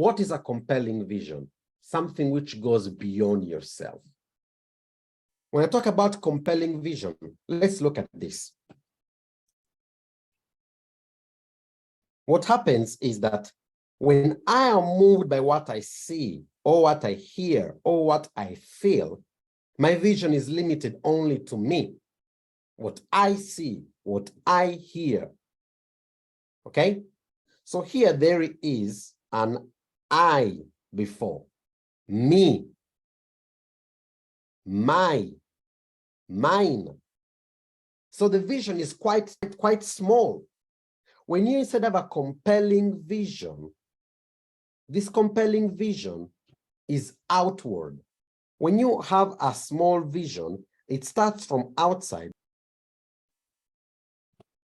What is a compelling vision? Something which goes beyond yourself. When I talk about compelling vision, let's look at this. What happens is that when I am moved by what I see, or what I hear, or what I feel, my vision is limited only to me. What I see, what I hear. Okay? So here there is an I before. Me. My. Mine. So the vision is quite small. When you instead have a compelling vision, this compelling vision is outward. When you have a small vision, it starts from outside,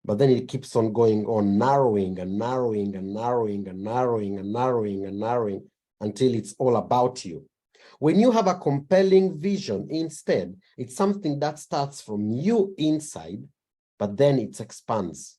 but then it keeps on going on, narrowing and narrowing and narrowing and narrowing and narrowing and narrowing until it's all about you. When you have a compelling vision, instead, it's something that starts from you inside, but then it expands.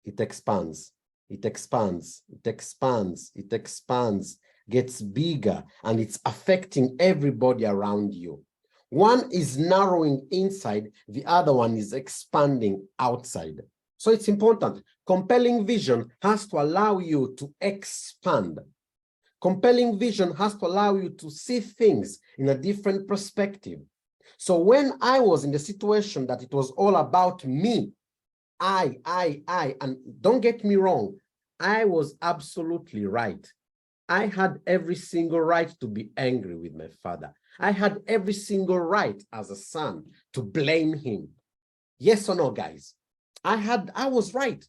It expands, it expands, it expands, it expands, gets bigger, and it's affecting everybody around you. One is narrowing inside, the other one is expanding outside. So it's important. Compelling vision has to allow you to expand. Compelling vision has to allow you to see things in a different perspective. So when I was in the situation that it was all about me, and don't get me wrong, I was absolutely right. I had every single right to be angry with my father. I had every single right as a son to blame him. Yes or no, guys? I was right.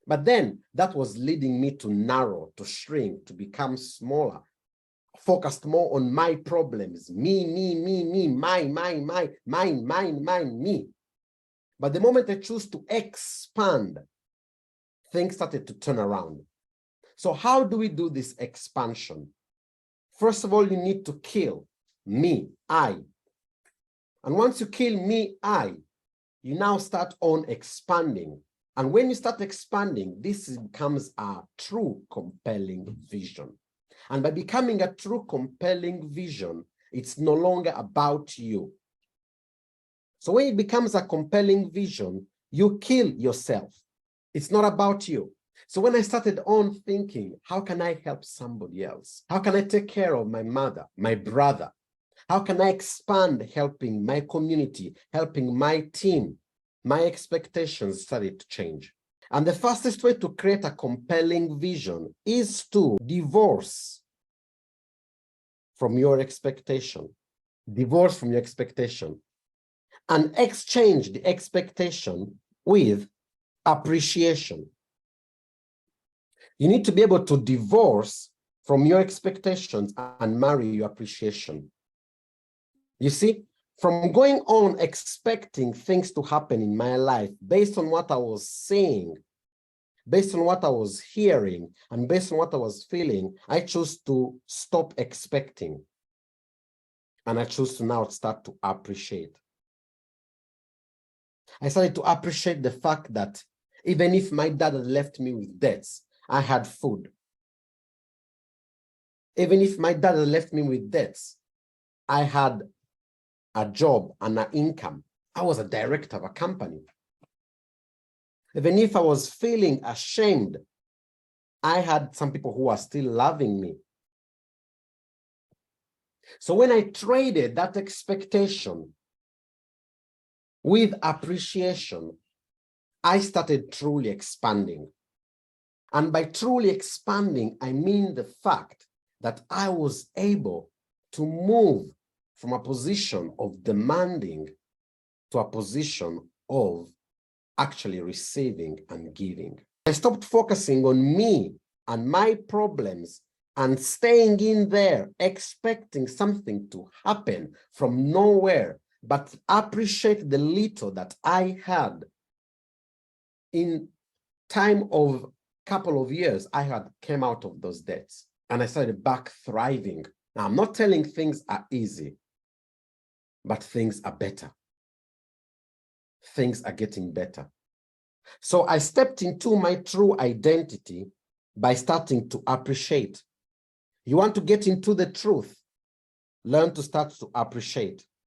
But then that was leading me to narrow, to shrink, to become smaller, focused more on my problems. Me, mine, me. But the moment I choose to expand, things started to turn around. So how do we do this expansion? First of all, you need to kill me, I. And once you kill me, I, you now start on expanding. And when you start expanding, this becomes a true compelling vision. And by becoming a true compelling vision, it's no longer about you. So when it becomes a compelling vision, you kill yourself. It's not about you. So when I started on thinking, how can I help somebody else? How can I take care of my mother, my brother? How can I expand helping my community, helping my team? My expectations started to change. And the fastest way to create a compelling vision is to divorce from your expectation. Divorce from your expectation. And exchange the expectation with appreciation. You need to be able to divorce from your expectations and marry your appreciation. You see, from going on expecting things to happen in my life based on what I was saying, based on what I was hearing, and based on what I was feeling, I chose to stop expecting. And I chose to now start to appreciate. I started to appreciate the fact that even if my dad had left me with debts, I had food. Even if my dad had left me with debts, I had a job and an income. I was a director of a company. Even if I was feeling ashamed, I had some people who are still loving me. So when I traded that expectation with appreciation, I started truly expanding. And by truly expanding, I mean the fact that I was able to move from a position of demanding to a position of actually receiving and giving. I stopped focusing on me and my problems and staying in there, expecting something to happen from nowhere, but appreciate the little that I had. In time of couple of years, I had came out of those debts and I started back thriving. Now, I'm not telling things are easy, but things are better. Things are getting better. So I stepped into my true identity by starting to appreciate. You want to get into the truth, learn to start to appreciate.